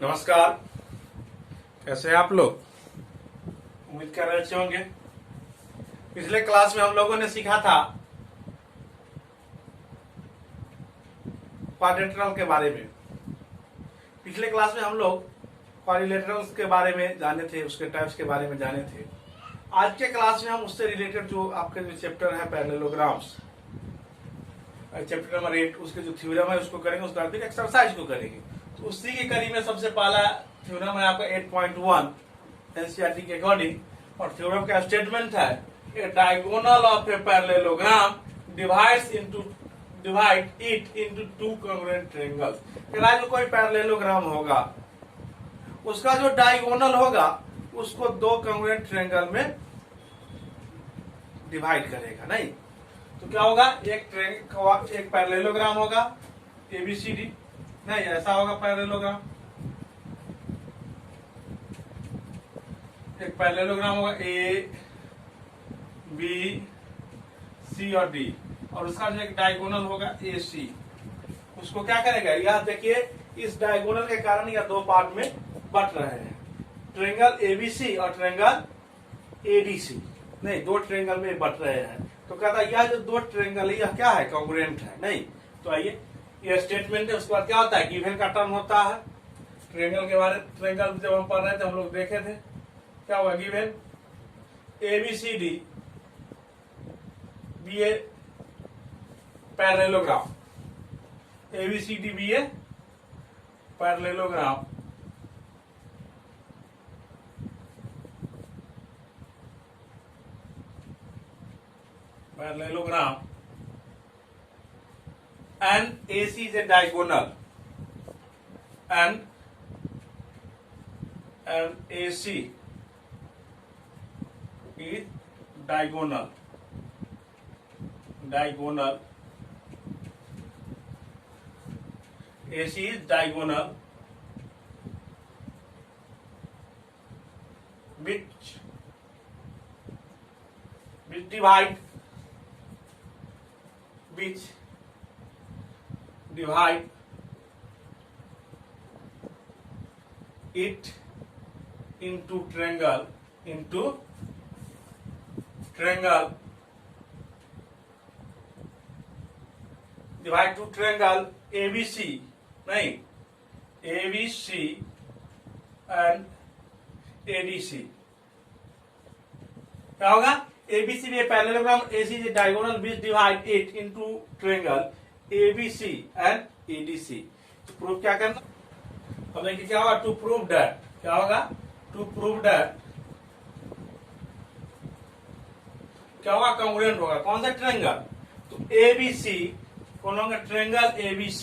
नमस्कार। कैसे हैं आप लोग? उम्मीद कर रहे अच्छे होंगे। पिछले क्लास में हम लोगों ने सीखा था क्वाड्रिलेटरल के बारे में। पिछले क्लास में हम लोग क्वाड्रिलेटरल्स के बारे में जाने थे, उसके टाइप्स के बारे में जाने थे। आज के क्लास में हम उससे रिलेटेड जो आपके जो चैप्टर है पैरेललोग्राम्स, चैप्टर नंबर 8, उसके जो थ्योरम है उसको करेंगे, उसके बाद फिर एक्सरसाइज को करेंगे। तो उसी की कड़ी में सबसे पहला थ्योरम है आपका 8.1 एनसीईआरटी के अकॉर्डिंग, और थ्योरम का स्टेटमेंट है a diagonal of a parallelogram divide it into two congruent triangles. जो कोई पैरेललोग्राम होगा उसका जो डायगोनल होगा उसको दो कॉन्ग्रुएंट ट्रायंगल में डिवाइड करेगा। नहीं तो क्या होगा, एक पैरेललोग्राम होगा एबीसीडी, नहीं ऐसा होगा पैरेललोग्राम, एक पैरेललोग्राम होगा ए बी सी और डी, और उसका जो एक डायगोनल होगा ए सी। उसको क्या करेगा, यह देखिए इस डायगोनल के कारण यह दो पार्ट में बट रहे हैं, ट्रायंगल एबीसी और ट्रायंगल एडीसी, नहीं दो ट्रायंगल में बट रहे हैं। तो कहता है यह जो दो ट्रायंगल है यह क्या है, कॉन्ग्रुएंट है। नहीं तो आइए यह स्टेटमेंट है। उसके बाद क्या होता है, गिवन का टर्म होता है। ट्रायंगल के बारे में ट्रायंगल जब हम पढ़ रहे थे हम लोग देखे थे, क्या हुआ, given ABCD be a parallelogram, ABCD be a parallelogram, parallelogram and AC is a diagonal and AC is diagonal AC is diagonal which divide it into triangle divide to triangle ABC, नहीं ABC and ADC। क्या होगा, ABC में parallelogram, AC is a diagonal which divide it into triangle ABC and ADC। तो prove क्या करना, अब देखिए क्या होगा, टू प्रूव दैट, क्या होगा, टू प्रूव दैट क्या होगा, कॉन्ग्रुएंट होगा। कौन सा ट्रायंगल, तो ABC कौन होगा, triangle ABC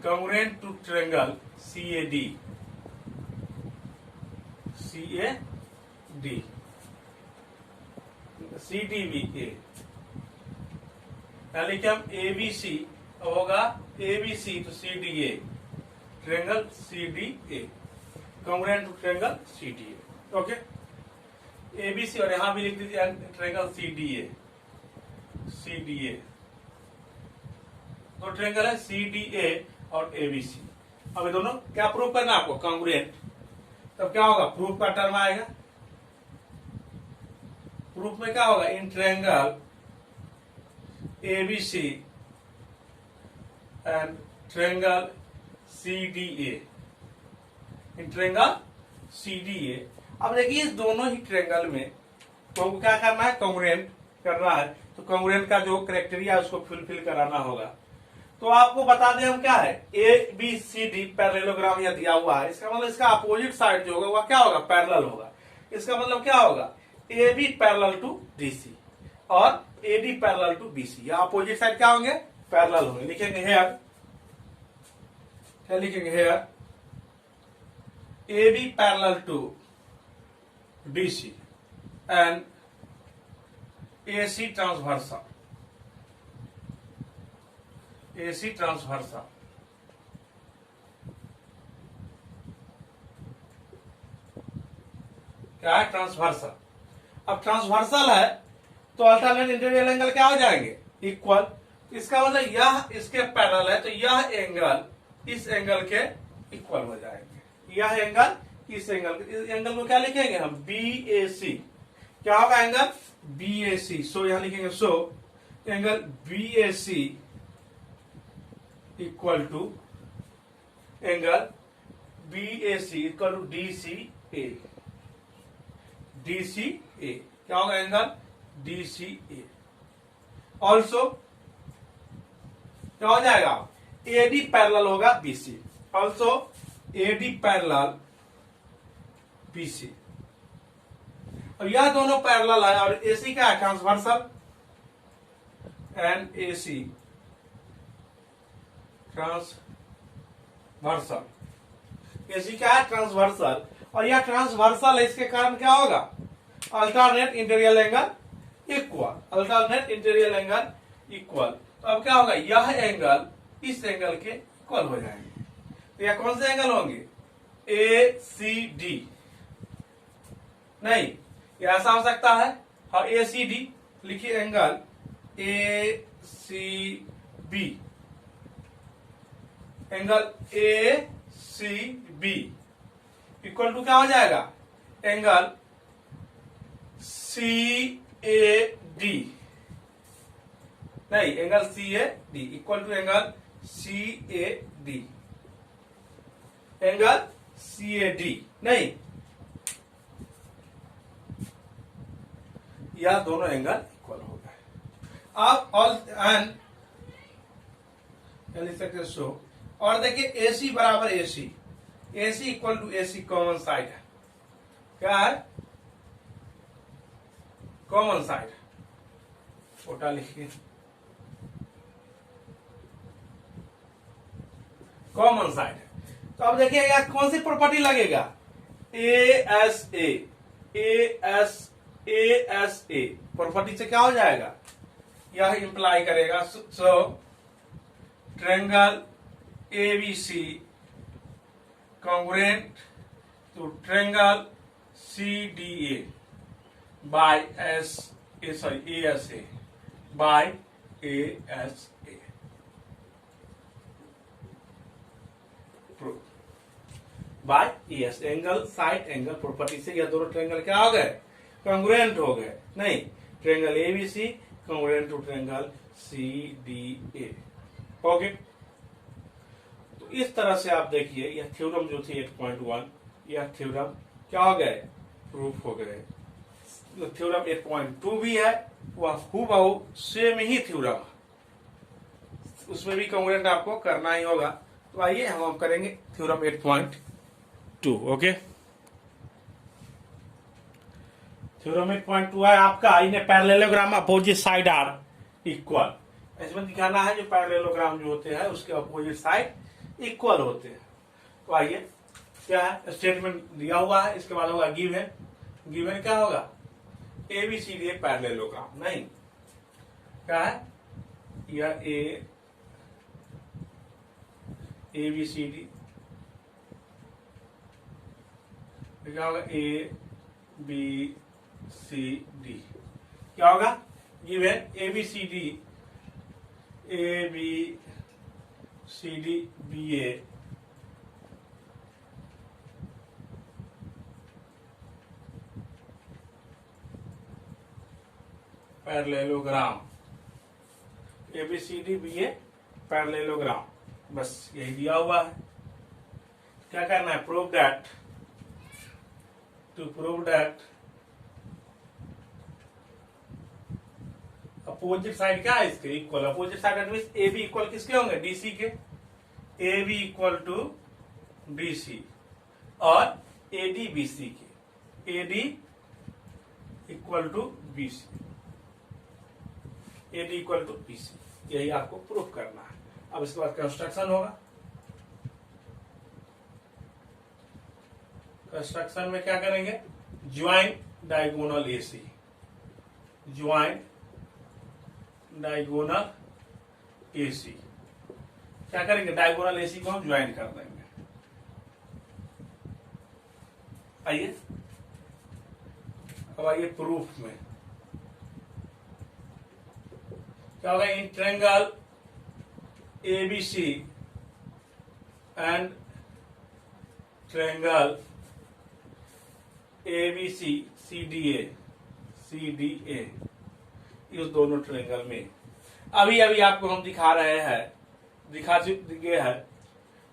congruent to triangle CAD CDVA। पहले क्या, हम ABC होगा ABC तो CDA, triangle CDA congruent to triangle CDA। Okay, ABC और यहां भी लिख दीजिए ट्रायंगल CDA तो ट्रायंगल है CDA और ABC। अब ये दोनों क्या प्रूव करना आपको, कॉन्ग्रुएंट। तब क्या होगा, प्रूफ का टर्म आएगा। प्रूफ में क्या होगा, in triangle ABC and triangle CDA, in triangle CDA। अब देखिए इस दोनों ही ट्रायंगल में तो हमको क्या करना है, कॉन्ग्रुएंट करना है। तो कॉन्ग्रुएंट का जो क्राइटेरिया है उसको फुलफिल कराना होगा। तो आपको बता दें हम क्या है, ABCD पैरेललोग्राम यह दिया हुआ है, इसका मतलब इसका अपोजिट साइड जो होगा वह क्या होगा, पैरेलल होगा। इसका मतलब क्या होगा, AB पैरेलल टू DC और AD पैरेलल टू BC, या अपोजिट साइड क्या होंगे, पैरेलल होंगे। लिखेंगे हेयर, क्या लिखेंगे, here AB parallel to BC and AC transversal, AC transversal. क्या है, ट्रांसवर्सल। अब ट्रांसवर्सल है तो अल्टरनेट इंटीरियर एंगल क्या हो जाएंगे, इक्वल। इसका मतलब यह इसके पैरेलल है, तो यह एंगल इस एंगल के इक्वल हो जाएंगे। यह एंगल इस एंगल को क्या लिखेंगे हम, बी ए सी। क्या होगा angle B A C. So यहां लिखेंगे so angle B A C equal to angle B A C equal to D C A. D C A क्या होगा, angle D C A. Also क्या हो जाएगा, AD parallel होगा BC. Also AD parallel BC. अब यह दोनों parallel है और एसी क्या है, transversal. And AC transversal. AC क्या है, ट्रांसवर्सल। और यह ट्रांसवर्सल है, इसके कारण क्या होगा, alternate interior angle equal. Alternate interior angle equal. तो अब क्या होगा, यह एंगल इस एंगल के इक्वल हो जाएंगे। तो यह कौन से एंगल होंगे, ए सी डी। नहीं, यह ऐसा हो सकता है, और ए सी डी लिखिए, angle A C B. Angle A C B equal to क्या हो जाएगा, एंगल सी ए डी। नहीं, angle C A D equal to angle C A D. Angle C A D. नहीं, यह दोनों angle equal हो गए। अब ऑल एंड लिख सकते सो। और देखिए एसी बराबर AC. AC equal to AC common side है। क्या है, कॉमन साइड। छोटा लिखिए, कॉमन साइड है। तो अब देखिए यार कौन सी प्रॉपर्टी लगेगा, ए एस ए प्रॉपर्टी से क्या हो जाएगा, यह इंप्लाई करेगा। So triangle ABC congruent to triangle CDA by ASA by ASA। By AS angle side angle property से यह दोनों ट्रायंगल क्या हो गए, कॉन्ग्रुएंट हो गए। नहीं, triangle ABC congruent to triangle CDA। Okay, इस तरह से आप देखिए यह थ्योरम जो थी 8.1, यह थ्योरम क्या हो गए, प्रूफ हो गए। जो थ्योरम 8.2 भी है वह हूबहू सेम ही थ्योरम, उसमें भी कॉन्ग्रुएंट आपको करना ही होगा। तो आइए हम करेंगे थ्योरम 8.2। ओके, थ्योरम 8.2 है आपका, in parallelogram opposite side are equal. इसमें दिखाना है जो पैरेललोग्राम जो होते हैं उसके अपोजिट साइड इक्वल होते हैं। तो आइए क्या है, स्टेटमेंट दिया हुआ है, इसके बाद होगा गिवन। गिवन क्या होगा, एबीसीडी पैरेललोग्राम। नहीं, क्या है, यह एबीसीडी क्या होगा, ए बी सी डी। क्या होगा, given ABCD A B C D be a parallelogram. ABCD BA parallelogram, बस यही दिया हुआ है। क्या करना है, prove that, to prove that opposite side क्या है इसके equal. Opposite side mean A B equal किसके होंगे, डीसी के। A B equal to DC और एडी बीसी के। AD equal to BC, AD equal to BC, यही आपको प्रूफ करना है। अब इसके बाद कंस्ट्रक्शन होगा। कंस्ट्रक्शन में क्या करेंगे, join diagonal AC. Join diagonal AC क्या करेंगे, डायगोनल एसी को हम ज्वाइन कर देंगे। आइए अब आइए प्रूफ में क्या होगा, in triangle ABC and triangle ABC CDA इस दोनों ट्रायंगल में अभी आपको हम दिखा रहे हैं, दिखा चुके हैं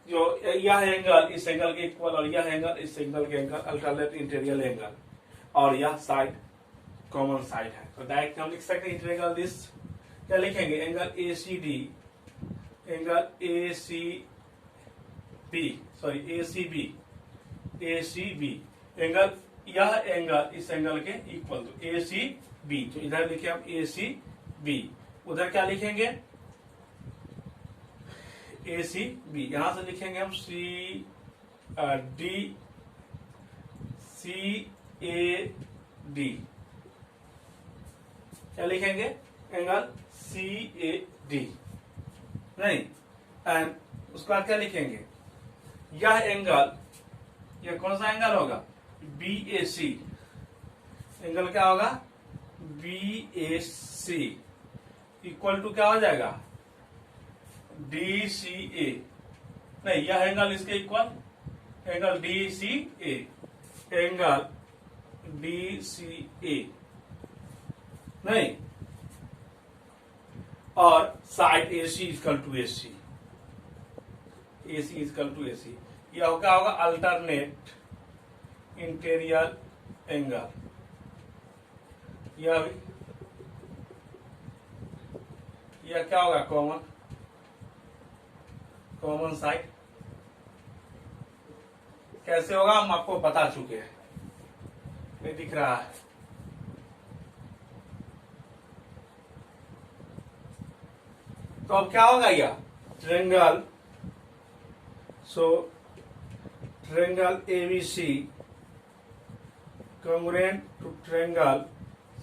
जो यह एंगल इस एंगल के इक्वल और यह एंगल इस एंगल के एंगल अल्टरनेट इंटीरियर एंगल और यह साइड कॉमन साइड है। तो डायरेक्ट हम लिख सकते हैं इंटीरियर दिस क्या लिखेंगे, angle ACD, angle ACB angle यह एंगल इस एंगल के इक्वल तो ACB। तो इधर लिखे हम ACB, उधर क्या लिखेंगे ACB, यहां से लिखेंगे हम CAD, क्या लिखेंगे एंगल CAD नहीं, एंड उसके बाद क्या लिखेंगे यह एंगल, यह कौन सा एंगल होगा BAC, एंगल क्या होगा BAC इक्वल टू क्या हो जाएगा DCA, नहीं यह एंगल इसके equal angle DCA, angle DCA नहीं, और side AC equal to AC equal to AC, यह क्या होगा अल्टरनेट इंटीरियर एंगल, यह क्या होगा कॉमन साइड। कैसे होगा हम आपको बता चुके हैं, नहीं दिख रहा है। तो अब क्या होगा यह triangle, so triangle ABC congruent to triangle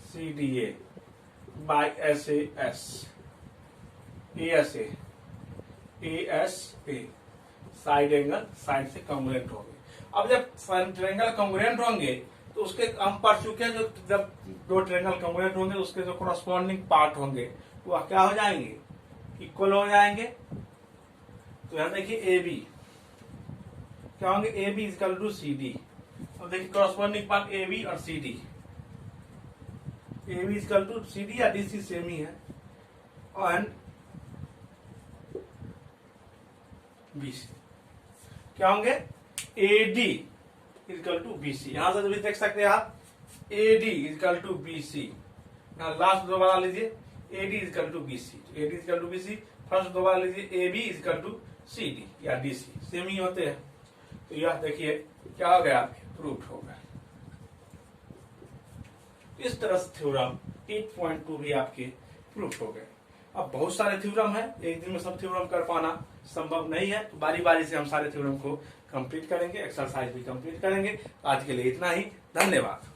CDA by ASA side angle side से कॉन्ग्रुएंट होंगे। अब जब ट्रायंगल कॉन्ग्रुएंट होंगे तो उसके हम पढ़ चुके हैं, जो जब दो ट्रायंगल कॉन्ग्रुएंट होंगे उसके जो कोरस्पॉन्डिंग पार्ट होंगे वो क्या हो जाएंगे इक्वल हो जाएंगे। तो यहां देखिए AB क्या होंगे AB इक्वल टू CD। अब देखिए कोरस्पॉन्डिंग पार्ट AB और CD, AB equal to CD या DC सेम ही है, एंड BC क्या होंगे AD इक्वल टू BC। यहां से भी देख सकते हैं आप AD इक्वल टू BC, यहां लास्ट दोबारा लीजिए AD equal to BC, AD equal to BC, first दोबारा लीजिए AB इक्वल टू CD या DC सेम ही होते हैं। तो यह देखिए क्या हो गया आपके प्रूफ हो गया। इस तरह से थ्योरम 8.2 भी आपके प्रूफ हो गए। अब बहुत सारे थ्योरम है, एक दिन में सब थ्योरम कर पाना संभव नहीं है, तो बारी बारी से हम सारे थ्योरम को कंप्लीट करेंगे, एक्सरसाइज भी कंप्लीट करेंगे। आज के लिए इतना ही, धन्यवाद।